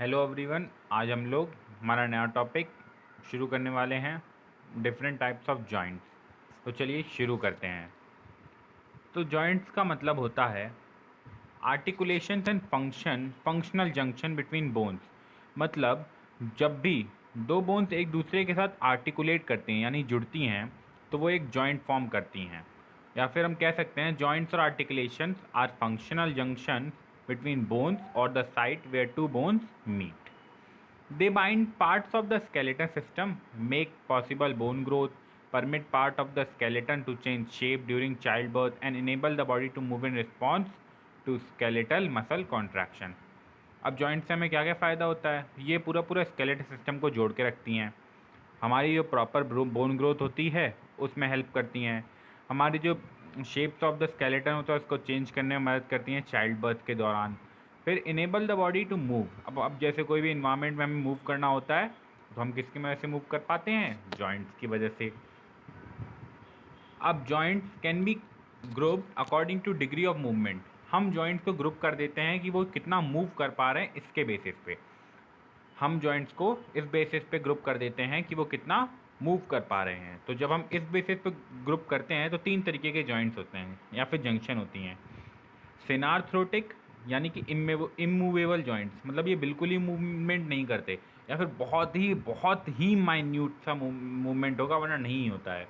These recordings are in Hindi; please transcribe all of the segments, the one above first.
Hello everyone. आज हम लोग हमारा नया टॉपिक शुरू करने वाले हैं, डिफरेंट टाइप्स ऑफ जॉइंट्स। तो चलिए शुरू करते हैं। तो जॉइंट्स का मतलब होता है articulations and functional junction between bones. मतलब जब भी दो बोन्स एक दूसरे के साथ आर्टिकुलेट करती हैं यानी जुड़ती हैं तो वो एक जॉइंट फॉर्म करती हैं। या फिर हम कह सकते हैं जॉइंट्स और articulations are functional junction between bones और the site where two bones meet. They bind parts of the skeleton system, make possible bone growth, permit part of the skeleton to change shape during childbirth, and enable the body to move in response to skeletal muscle contraction. अब जॉइंट से हमें क्या क्या फ़ायदा होता है? ये पूरा पूरा स्केलेटल सिस्टम को जोड़ के रखती हैं। हमारी जो प्रॉपर बोन ग्रोथ होती है उसमें हेल्प करती हैं। हमारी जो शेप्स ऑफ द स्केलेटन होता है उसको चेंज करने में मदद करती हैं चाइल्ड बर्थ के दौरान। फिर enable the body to move. अब जैसे कोई भी इन्वायरमेंट में हमें मूव करना होता है तो हम किसकी वजह से मूव कर पाते हैं? जॉइंट्स की वजह से। अब joints can be group according two degree of movement. हम जॉइंट्स को ग्रुप कर देते हैं कि वो कितना मूव कर पा रहे हैं इसके बेसिस पे। हम जॉइंट्स को इस बेसिस पे ग्रुप कर देते हैं कि वो कितना मूव कर पा रहे हैं। तो जब हम इस बेसिस पे ग्रुप करते हैं तो तीन तरीके के जॉइंट्स होते हैं या फिर जंक्शन होती हैं। सिनार्थ्रोटिक यानी कि इमूवेबल जॉइंट्स, मतलब ये बिल्कुल ही मूवमेंट नहीं करते या फिर बहुत ही माइन्यूट सा मूवमेंट होगा वरना नहीं होता है।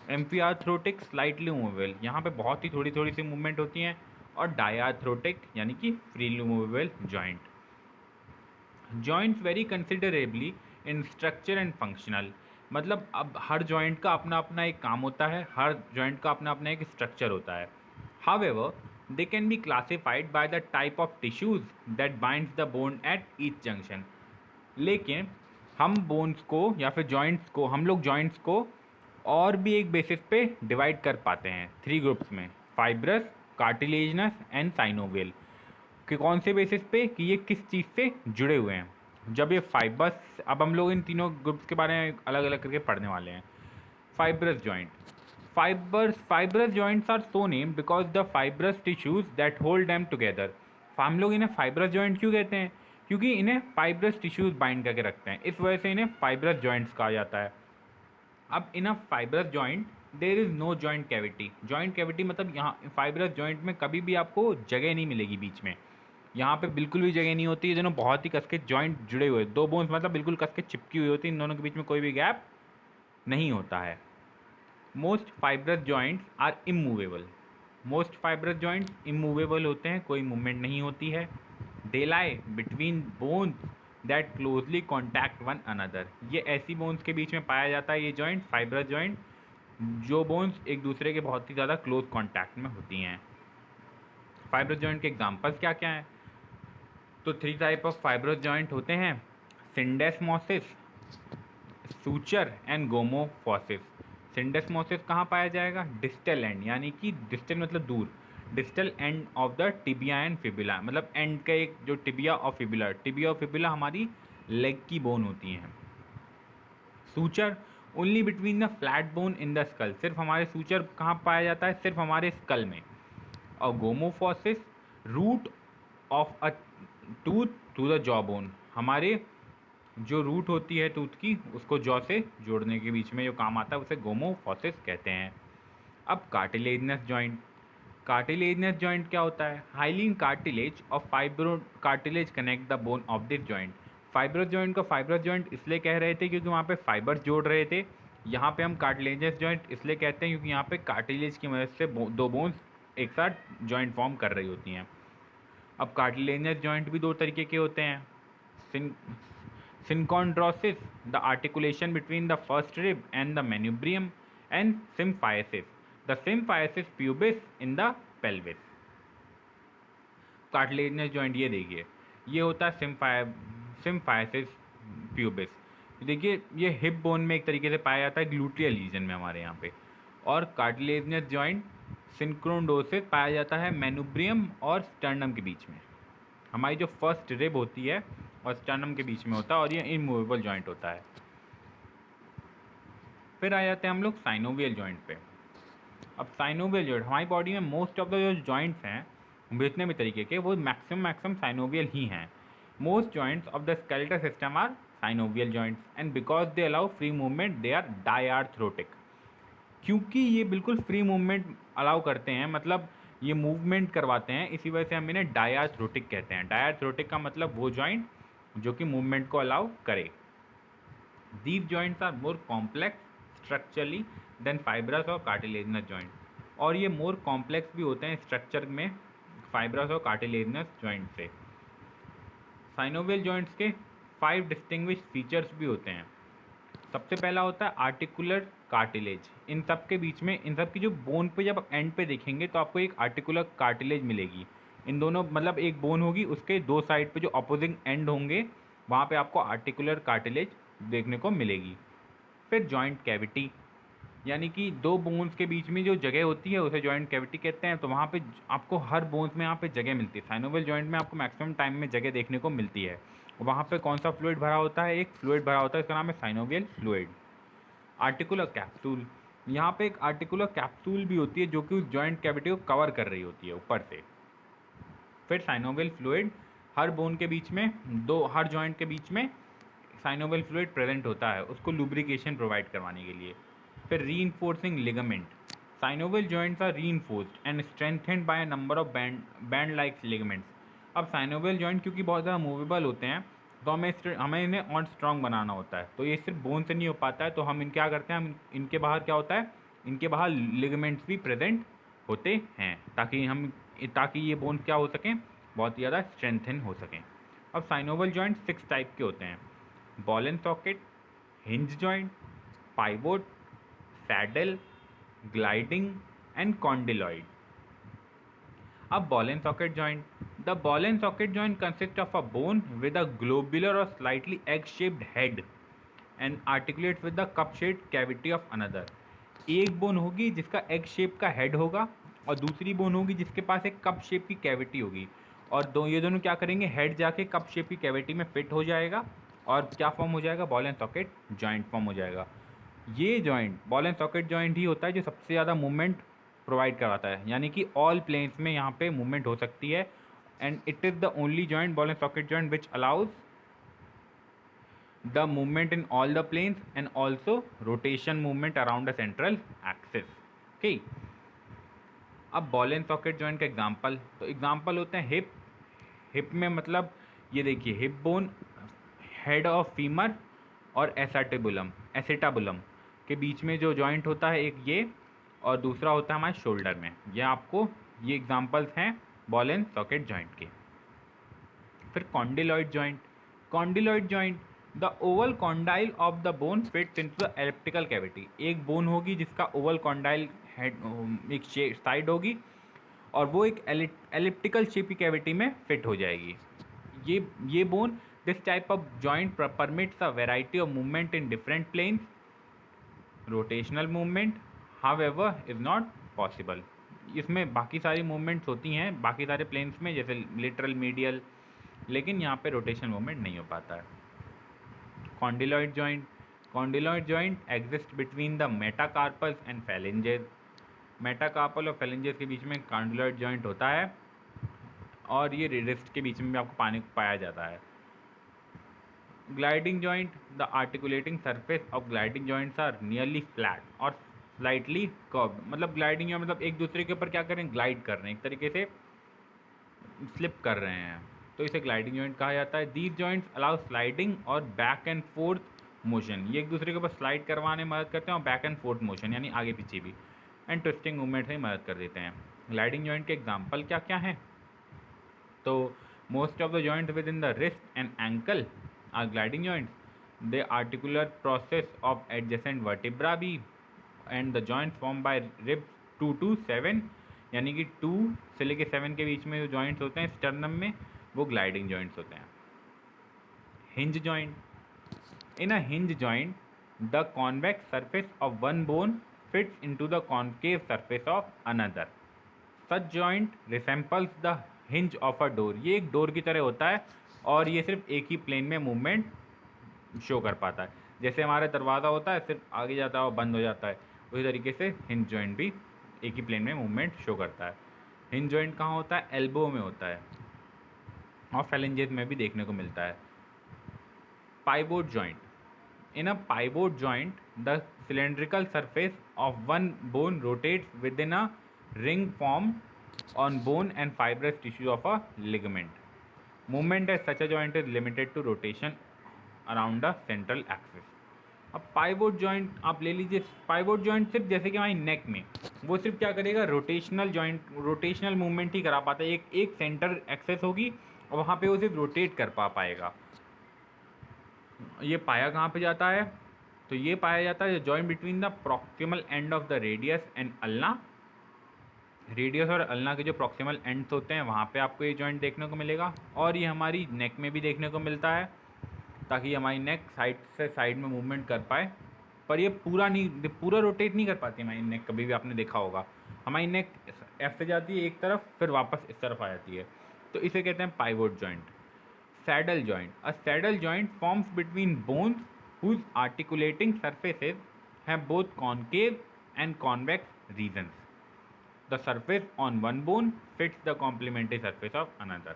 एम्फियार्थ्रोटिक स्लाइटली मूवेबल, यहाँ पे बहुत ही थोड़ी थोड़ी सी मूवमेंट होती हैं। और डायाथ्रोटिक यानी कि freely movable joint. Joints very considerably in structure and functional, मतलब अब हर जॉइंट का अपना अपना एक काम होता है, हर जॉइंट का अपना अपना एक स्ट्रक्चर होता है। However they can be classified by the type of tissues that binds the bone at each junction. लेकिन हम बोन्स को या फिर जॉइंट्स को, हम लोग जॉइंट्स को और भी एक बेसिस पे डिवाइड कर पाते हैं थ्री ग्रुप्स में: फाइब्रस, कार्टिलेजनस एंड साइनोवियल। कि कौन से बेसिस पे कि ये किस चीज़ से जुड़े हुए हैं। जब ये फाइबर्स, अब हम लोग इन तीनों ग्रुप्स के बारे में अलग अलग करके पढ़ने वाले हैं। Fibrous joint. Fibrous joints are so name because the fibrous tissues that hold them together. हम लोग इन्हें फाइब्रस जॉइंट क्यों कहते हैं? क्योंकि इन्हें फाइब्रस टिश्यूज बाइंड करके रखते हैं, इस वजह से इन्हें फाइब्रस जॉइंट्स कहा जाता है। अब in a fibrous joint there is no joint cavity. Joint cavity मतलब यहाँ फाइब्रस जॉइंट में कभी भी आपको जगह नहीं मिलेगी बीच में। यहाँ पे बिल्कुल भी जगह नहीं होती है, दोनों बहुत ही कस के जॉइंट जुड़े हुए, दो बोन्स मतलब बिल्कुल कस के चिपकी हुई होती है, इन दोनों के बीच में कोई भी गैप नहीं होता है। Most fibrous joints are immovable. Most fibrous joints immovable होते हैं, कोई मूवमेंट नहीं होती है। They lie between bones that closely contact one another. ये ऐसी बोन्स के बीच में पाया जाता है ये जॉइंट, फाइब्रस जॉइंट, जो बोन्स एक दूसरे के बहुत ही ज़्यादा क्लोज कॉन्टैक्ट में होती हैं। फाइब्रस जॉइंट के एग्जाम्पल्स क्या क्या हैं? तो three type of fibrous joint होते हैं: सिंडेस्मोसिस, सूचर एंड गोमोफोसिस। सिंडेस्मोसिस कहाँ पाया जाएगा? डिस्टल एंड, यानी कि डिस्टल मतलब दूर, distal end of the tibia and fibula, मतलब एंड का एक जो टिबिया और फिबुला, टिबिया और फिबुला हमारी लेग की बोन होती हैं। Suture only between the flat bone in the skull, सिर्फ हमारे सूचर कहाँ पाया जाता है? सिर्फ हमारे स्कल में। और gomphosis root of a tooth to the jaw bone, हमारे जो रूट होती है टूथ की उसको जॉ से जोड़ने के बीच में जो काम आता है उसे गोमोफोसिस कहते हैं। अब कार्टिलेजनस जॉइंट। कार्टिलेजनस जॉइंट क्या होता है? हाइलिन कार्टिलेज और fibro cartilage connect the bone of this joint. Fibrous joint को फाइब्रस जॉइंट इसलिए कह रहे थे क्योंकि वहाँ पे फाइबर्स जोड़ रहे थे। यहाँ पे हम कार्टिलेजनस जॉइंट इसलिए कहते हैं क्योंकि यहाँ पे कार्टिलेज की मदद से दो बोन्स एक साथ जॉइंट फॉर्म कर रही होती हैं। अब कार्टिलेजनस जॉइंट भी दो तरीके के होते हैं: synchondrosis, the articulation between the first rib and the manubrium, and symphysis, the symphysis pubis in the pelvis. Cartilaginous joint ये देखिए, ये होता है सिम्फाइसिस प्यूबिस। देखिए ये हिप बोन में एक तरीके से पाया जाता है, ग्लूटियल रीजन में हमारे यहाँ पे। और कार्टिलेजनस जॉइंट सिंक्रोडोसिस पाया जाता है मैनुब्रियम और स्टर्नम के बीच में। हमारी जो फर्स्ट रिब होती है और स्टर्नम के बीच में होता है और ये इमूवेबल जॉइंट होता है। फिर आ जाते हैं हम लोग साइनोवियल जॉइंट पे। अब साइनोवियल जॉइंट, हमारी बॉडी में मोस्ट ऑफ द जो जॉइंट्स हैं जितने भी तरीके के, वो मैक्सिमम साइनोवियल ही हैं। Most joints of the skeletal system are synovial joints, and because they allow free movement, they are diarthrotic. क्योंकि ये बिल्कुल फ्री मूवमेंट अलाउ करते हैं, मतलब ये मूवमेंट करवाते हैं, इसी वजह से हम इन्हें डायाथ्रोटिक कहते हैं. डायाथ्रोटिक का मतलब वो जॉइंट जो कि मूवमेंट को अलाउ करे. These joints are more complex structurally than fibrous और cartilaginous joint. और ये more complex भी होते हैं स्ट्रक्चर में fibrous और cartilaginous joint से. Synovial joints के 5 distinguished features भी होते हैं. सबसे पहला होता है आर्टिकुलर कार्टिलेज. इन सब के बीच में, इन सब की जो बोन पे जब एंड पे देखेंगे तो आपको एक आर्टिकुलर कार्टिलेज मिलेगी. इन दोनों मतलब एक बोन होगी, उसके दो साइड पे जो अपोजिंग एंड होंगे वहाँ पे आपको आर्टिकुलर कार्टिलेज देखने को मिलेगी. फिर जॉइंट कैविटी, यानी कि दो बोन्स के बीच में जो जगह होती है उसे जॉइंट कैविटी कहते हैं. तो वहाँ पे आपको हर बोन्स में यहाँ पे जगह मिलती है. साइनोवियल जॉइंट में आपको मैक्सिमम टाइम में जगह देखने को मिलती है. वहाँ पे कौन सा फ्लूइड भरा होता है? एक फ्लूइड भरा होता है, इसका नाम है साइनोवियल फ्लूइड. आर्टिकुलर कैप्सूल, यहाँ पे एक आर्टिकुलर कैप्सूल भी होती है जो कि उस जॉइंट कैविटी को कवर कर रही होती है ऊपर से. फिर साइनोवियल फ्लूइड, हर बोन के बीच में हर जॉइंट के बीच में साइनोवियल फ्लूइड प्रेजेंट होता है उसको लुब्रिकेशन प्रोवाइड करवाने के लिए. फिर reinforcing ligament, synovial joints are reinforced and strengthened by a number of band like ligaments. अब साइनोवियल जॉइंट क्योंकि बहुत ज़्यादा मूवेबल होते हैं तो हमें इन्हें और स्ट्रॉन्ग बनाना होता है. तो ये सिर्फ बोन से नहीं हो पाता है, तो हम क्या करते हैं, हम इनके बाहर क्या होता है, इनके बाहर लिगामेंट्स भी प्रेजेंट होते हैं ताकि ये बोन क्या हो सकें, बहुत ज़्यादा स्ट्रेंथन हो सकें. अब साइनोवियल जॉइंट 6 टाइप के होते हैं: ball and socket, hinge joint, pivot, saddle, gliding and condyloid. अब ball and socket joint. The ball and socket joint consists of a bone with a globular or slightly egg-shaped head and articulates with the cup-shaped cavity of another. एक बोन होगी जिसका एग शेप का हेड होगा और दूसरी बोन होगी जिसके पास एक कप शेप की कैविटी होगी. और ये दोनों क्या करेंगे, हेड जाके कप शेप की कैविटी में फिट हो जाएगा और क्या फॉर्म हो जाएगा, ball and socket joint form हो जाएगा. ये joint ball and socket joint ही होता है जो सबसे ज़्यादा मूवमेंट प्रोवाइड करवाता है, यानी कि ऑल प्लेन्स में यहाँ पे मूवमेंट हो सकती है. And it is the only joint, ball and socket joint, which allows the movement in all the planes and also rotation movement around the central axis. Okay, अब बॉल एंड सॉकेट जॉइंट का एग्जाम्पल, तो एग्जाम्पल होते हैं हिप. हिप में मतलब ये देखिए, hip bone, head of femur और एसेटाबुलम के बीच में जो जॉइंट होता है एक ये, और दूसरा होता है हमारे शोल्डर में. ये एग्जांपल्स हैं बॉल एंड सॉकेट जॉइंट के. फिर condyloid joint, the oval condyle of the bone fits into the elliptical cavity. एक बोन होगी जिसका ओवल कॉन्डाइल हेड एक साइड होगी और वो एक एलिप्टिकल शेप की कैविटी में फिट हो जाएगी. ये bone, this type of joint permits a variety of movement in different planes. Rotational movement however is not possible. इसमें बाकी सारी मूवमेंट्स होती हैं बाकी सारे प्लेन्स में, जैसे लिटरल, मीडियल, लेकिन यहाँ पे रोटेशन मूवमेंट नहीं हो पाता है. Condyloid joint exist between the metacarpal and phalanges. Metacarpal और फैलेंजेस के बीच में कॉन्डिलॉइड जॉइंट होता है और ये रिस्ट के बीच में भी आपको पाया जाता है. Gliding joint, the articulating surface of gliding joints are nearly flat और स्लाइटली कर्व. मतलब ग्लाइडिंग जॉइंट मतलब एक दूसरे के ऊपर क्या कर रहे हैं, ग्लाइड कर रहे हैं, एक तरीके से स्लिप कर रहे हैं, तो इसे ग्लाइडिंग जॉइंट कहा जाता है. दीज जॉइंट्स अलाउ स्लाइडिंग और बैक एंड फोर्थ मोशन. ये एक दूसरे के ऊपर स्लाइड करवाने में मदद करते हैं और बैक एंड फोर्थ मोशन यानी आगे पीछे भी, एंड ट्विस्टिंग मूवमेंट से मदद कर देते हैं. ग्लाइडिंग जॉइंट के एग्जाम्पल क्या क्या हैं, तो most of the joint with in the wrist and ankle are gliding joints. The articular process of adjacent vertebra भी, and the joints formed by ribs 2 to 7, यानी कि 2 से लेके 7 के बीच में जो joints होते हैं स्टर्नम में, वो gliding joints होते हैं. Hinge joint. In a hinge joint, the convex surface of one bone fits into the concave surface of another. Such joint resembles the hinge of a door. ये एक डोर की तरह होता है और ये सिर्फ एक ही प्लेन में मूवमेंट शो कर पाता है. जैसे हमारा दरवाज़ा होता है, सिर्फ आगे जाता है और बंद हो जाता है, उसी तरीके से हिंज जॉइंट भी एक ही प्लेन में मूवमेंट शो करता है. हिंज जॉइंट कहाँ होता है, एल्बो में होता है. और फेलेंजेस में भी देखने को मिलता है। Pivot joint, in a pivot joint, the cylindrical surface of one bone rotates within a ring formed on bone and fibrous tissue of a ligament. Movement at such a joint is limited to rotation around the central axis. अब पाइवोट जॉइंट आप ले लीजिए, पाइवोट जॉइंट सिर्फ जैसे कि हमारी नेक में, वो सिर्फ क्या करेगा, रोटेशनल जॉइंट, रोटेशनल मूवमेंट ही करा पाता है। एक सेंटर एक्सेस होगी और वहाँ पे वो सिर्फ रोटेट कर पाएगा। ये पाया कहाँ पे जाता है, तो ये पाया जाता है joint between the proximal end of the radius and ulna. Radius और अल्ना के जो प्रॉक्सिमल एंड्स होते हैं वहाँ पे आपको ये जॉइंट देखने को मिलेगा। और ये हमारी नेक में भी देखने को मिलता है, ताकि हमारी नेक साइड से साइड में मूवमेंट कर पाए। पर ये पूरा रोटेट नहीं कर पाती हमारी नेक, कभी भी आपने देखा होगा हमारी नेक एफ से जाती है एक तरफ, फिर वापस इस तरफ आ जाती है, तो इसे कहते हैं pivot joint. Saddle joint. A saddle joint forms between bones whose articulating surfaces have both concave and convex regions. The surface on one bone fits the complementary surface of another.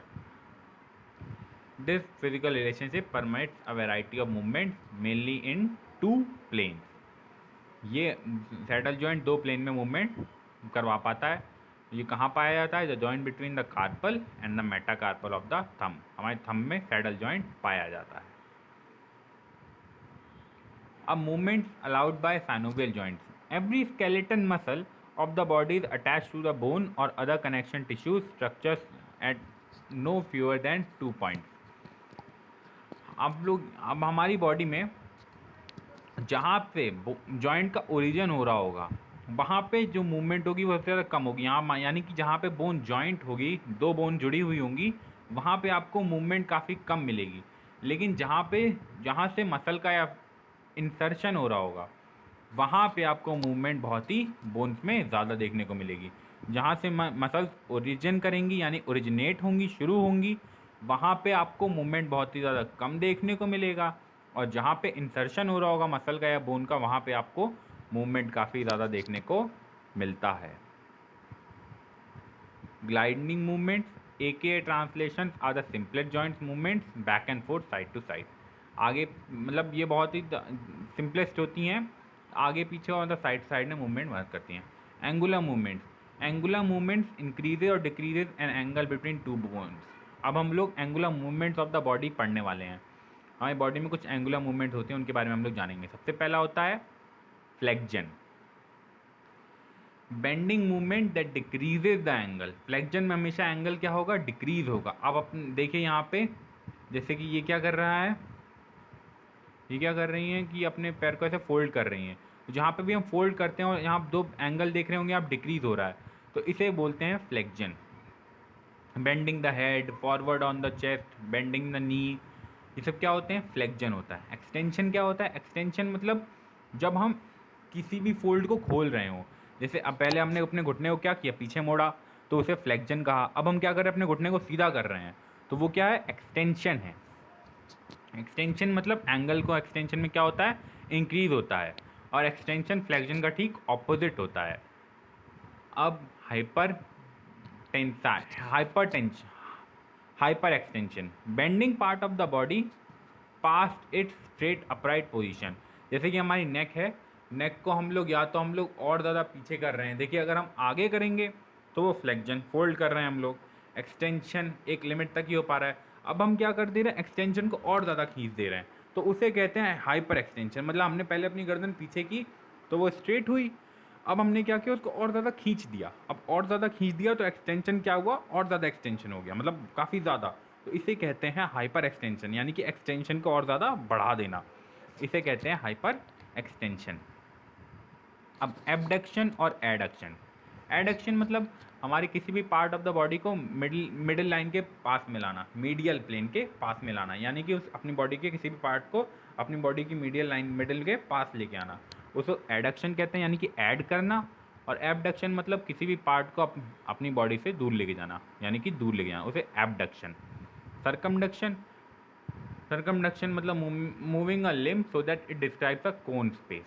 This physical relationship permits a variety of movements, mainly in two planes. ये सैडल जॉइंट दो प्लेन में मूवमेंट करवा पाता है। ये कहाँ पाया जाता है, the joint between the carpal and the metacarpal of the thumb. हमारे थंब में सैडल जॉइंट पाया जाता है। अब movements allowed by synovial joints. Every skeleton muscle of the body is attached to the bone or other connection tissues structures at no fewer than 2 points. अब हमारी बॉडी में जहाँ पे जॉइंट का ओरिजिन हो रहा होगा वहाँ पे जो मूवमेंट होगी वो सबसे ज़्यादा कम होगी। यहाँ यानी कि जहाँ पे बोन जॉइंट होगी, दो बोन जुड़ी हुई होंगी, वहाँ पे आपको मूवमेंट काफ़ी कम मिलेगी। लेकिन जहाँ से मसल का या इंसर्शन हो रहा होगा वहाँ पे आपको मूवमेंट बहुत ही बोन्स में ज़्यादा देखने को मिलेगी। जहाँ से मसल्स ओरिजिन करेंगी यानी ओरिजिनेट होंगी, शुरू होंगी, वहाँ पे आपको मूवमेंट बहुत ही ज़्यादा कम देखने को मिलेगा। और जहाँ पे इंसर्शन हो रहा होगा मसल का या बोन का, वहाँ पे आपको मूवमेंट काफ़ी ज़्यादा देखने को मिलता है। Gliding movements AKA translation are the simplest joints movements back and forth side to side. आगे मतलब ये बहुत ही सिंपलेस्ट होती हैं, आगे पीछे और द साइड में मूवमेंट वर्क करती हैं। एंगुलर मूवमेंट्स इंक्रीजेज और decreases an angle between two bones. अब हम लोग angular movements of the body पढ़ने वाले हैं। हमारी बॉडी में कुछ एंगुलर मूवमेंट होते हैं, उनके बारे में हम लोग जानेंगे। सबसे पहला होता है flexion, bending movement that decreases the angle. Flexion में हमेशा एंगल क्या होगा, डिक्रीज होगा। अब अपने देखिए यहाँ पे, जैसे कि ये क्या कर रहा है, ये क्या कर रही हैं कि अपने पैर को ऐसे फोल्ड कर रही हैं। तो जहाँ पे भी हम फोल्ड करते हैं और यहाँ दो एंगल देख रहे होंगे आप, डिक्रीज हो रहा है, तो इसे बोलते हैं flexion. Bending the head, forward on the chest, bending the knee, ये सब क्या होते हैं, फ्लेक्जन होता है। एक्सटेंशन क्या होता है, एक्सटेंशन मतलब जब हम किसी भी फोल्ड को खोल रहे हो, जैसे अब पहले हमने अपने घुटने को क्या किया, पीछे मोड़ा, तो उसे फ्लेक्जन कहा। अब हम क्या कर रहे हैं, अपने घुटने को सीधा कर रहे हैं, तो वो क्या है, एक्सटेंशन है। एक्सटेंशन मतलब एंगल को एक्सटेंशन में क्या होता है, इंक्रीज होता है, और एक्सटेंशन फ्लेक्जन का ठीक ऑपोजिट होता है। अब hyper extension, bending part of the body past it's straight upright position. जैसे कि हमारी नेक है, नेक को हम लोग या तो हम लोग और ज़्यादा पीछे कर रहे हैं, देखिए अगर हम आगे करेंगे तो वो फ्लेक्जन, फोल्ड कर रहे हैं हम लोग, एक्सटेंशन एक लिमिट तक ही हो पा रहा है। अब हम क्या कर दे रहे हैं, एक्सटेंशन को और ज़्यादा खींच दे रहे हैं, तो उसे कहते हैं हाइपर एक्सटेंशन। मतलब हमने पहले अपनी गर्दन पीछे की तो वो स्ट्रेट हुई, अब हमने क्या किया, उसको और ज़्यादा खींच दिया। अब और ज़्यादा खींच दिया तो एक्सटेंशन क्या हुआ, और ज़्यादा एक्सटेंशन हो गया, मतलब काफ़ी ज़्यादा। तो इसे कहते हैं हाइपर एक्सटेंशन, यानी कि एक्सटेंशन को और ज़्यादा बढ़ा देना, इसे कहते हैं हाइपर एक्सटेंशन। अब एबडक्शन और एडक्शन। एडक्शन मतलब हमारी किसी भी पार्ट ऑफ द बॉडी को मिडिल लाइन के पास में लाना, मीडियल प्लेन के पास में लाना, यानी कि उस अपनी बॉडी के किसी भी पार्ट को अपनी बॉडी की मीडियल लाइन, मिडिल के पास लेके आना, उसको एडक्शन कहते हैं, यानी कि ऐड करना। और एबडक्शन मतलब किसी भी पार्ट को अपनी बॉडी से दूर लेके जाना, यानी कि दूर लेके जाना, उसे एबडक्शन। सरकमडक्शन मतलब moving a limb so that it describes a cone space.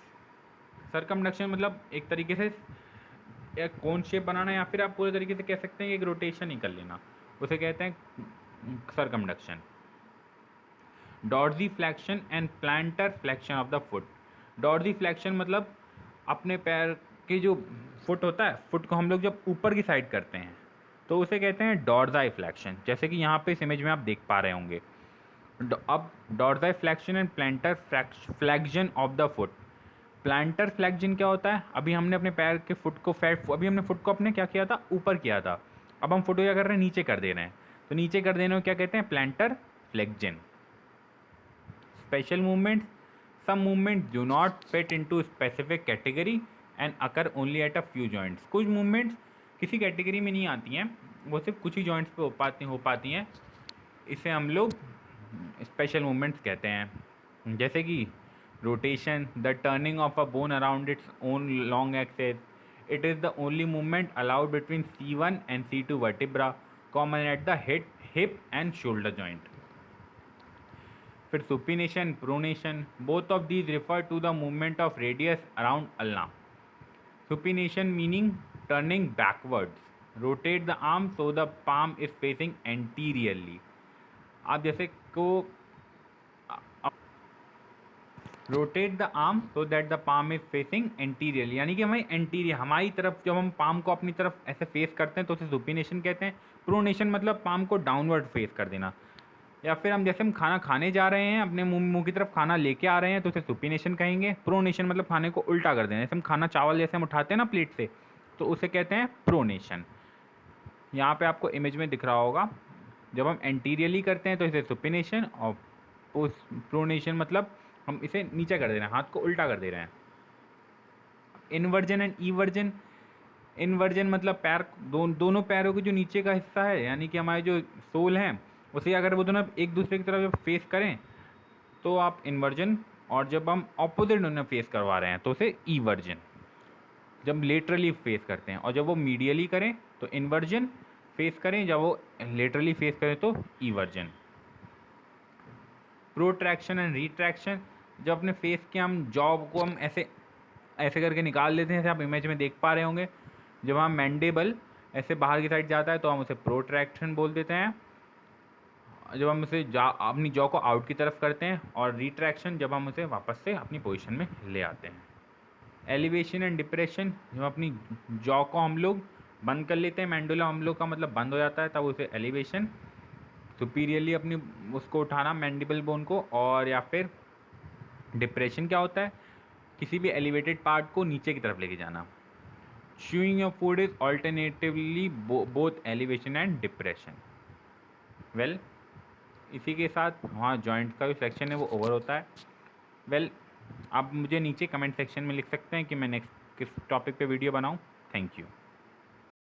Circumduction मतलब एक तरीके से एक कोन शेप बनाना, या फिर आप पूरे तरीके से कह सकते हैं कि एक रोटेशन ही कर लेना, उसे कहते हैं circumduction. dorsiflexion and plantar flexion of the foot. dorsiflexion मतलब अपने पैर के जो फुट होता है, फुट को हम लोग जब ऊपर की साइड करते हैं तो उसे कहते हैं dorsiflexion, जैसे कि यहाँ पे इस इमेज में आप देख पा रहे होंगे. अब dorsiflexion and plantar flexion of the foot. Planter flexion क्या होता है? अभी हमने अपने पैर के फुट को अभी हमने फुट को अपने क्या किया था? ऊपर किया था. अब हम फुट को क्या कर रहे हैं? नीचे कर दे रहे हैं. तो नीचे कर देने को क्या कहते हैं? Plantar flexion. Special movement. Some movement do not fit into specific category and occur only at a few joints. कुछ मूवमेंट्स किसी कैटेगरी में नहीं आती हैं, वो सिर्फ कुछ ही जॉइंट्स पे हो पाती हैं. इसे हम लोग स्पेशल मूवमेंट्स कहते हैं. जैसे कि rotation, the turning of a bone around its own long axis. It is the only movement allowed between C1 and C2 vertebra, common at the hip and shoulder joint. फिर supination, pronation, both of these refer to the movement of radius around ulna. Supination meaning turning backwards. Rotate the arm so the palm is facing anteriorly. आप जैसे को rotate the arm so that the palm is facing anterior, यानी कि हमारी तरफ जब हम पाम को अपनी तरफ ऐसे फेस करते हैं तो उसे सुपिनेशन कहते हैं. प्रोनेशन मतलब पाम को डाउनवर्ड फेस कर देना. या फिर हम खाना खाने जा रहे हैं, अपने मुंह की तरफ खाना लेके आ रहे हैं तो उसे सुपिनेशन कहेंगे. प्रोनेशन मतलब खाने को उल्टा कर देना. जैसे हम खाना चावल जैसे हम उठाते हैं ना प्लेट से, तो उसे कहते हैं प्रोनेशन. यहाँ पे आपको इमेज में दिख रहा होगा. जब हम एंटीरियरली करते हैं तो इसे सुपिनेशन, और प्रोनेशन मतलब हम इसे नीचे कर दे रहे हैं, हाथ को उल्टा कर दे रहे हैं. Inversion and ईवर्जन. इन्वर्जन मतलब पैर दोनों पैरों के जो नीचे का हिस्सा है, यानी कि हमारे जो सोल हैं, उसे अगर वो दोनों एक दूसरे की तरफ जब फेस करें तो आप इन्वर्जन, और जब हम ऑपोजिट उन्हें फेस करवा रहे हैं तो उसे ईवर्जन. जब लेटरली फेस करते हैं, और जब वो मीडियली करें तो इन्वर्जन फेस करें, जब वो लेटरली फेस करें तो ईवर्जन. Protraction and retraction. जब अपने फेस के हम जॉ को हम ऐसे ऐसे करके निकाल लेते हैं, जैसे आप इमेज में देख पा रहे होंगे. जब हम मैंडेबल ऐसे बाहर की साइड जाता है तो हम उसे प्रोट्रैक्शन बोल देते हैं. जब हम उसे अपनी जॉ को आउट की तरफ करते हैं, और रिट्रैक्शन जब हम उसे वापस से अपनी पोजीशन में ले आते हैं. Elevation and depression. जब अपनी जॉ को हम लोग बंद कर लेते हैं, मैंडुला हम लोग का मतलब बंद हो जाता है, तब उसे एलिवेशन. सुपीरियरली अपनी उसको उठाना मैंडिबल बोन को. और या फिर डिप्रेशन क्या होता है? किसी भी एलिवेटेड पार्ट को नीचे की तरफ लेके जाना. Chewing your food is alternatively both elevation and depression. Well, इसी के साथ वहाँ जॉइंट का जो सेक्शन है वो ओवर होता है. वेल, आप मुझे नीचे कमेंट सेक्शन में लिख सकते हैं कि मैं नेक्स्ट किस टॉपिक पे वीडियो बनाऊँ. Thank you.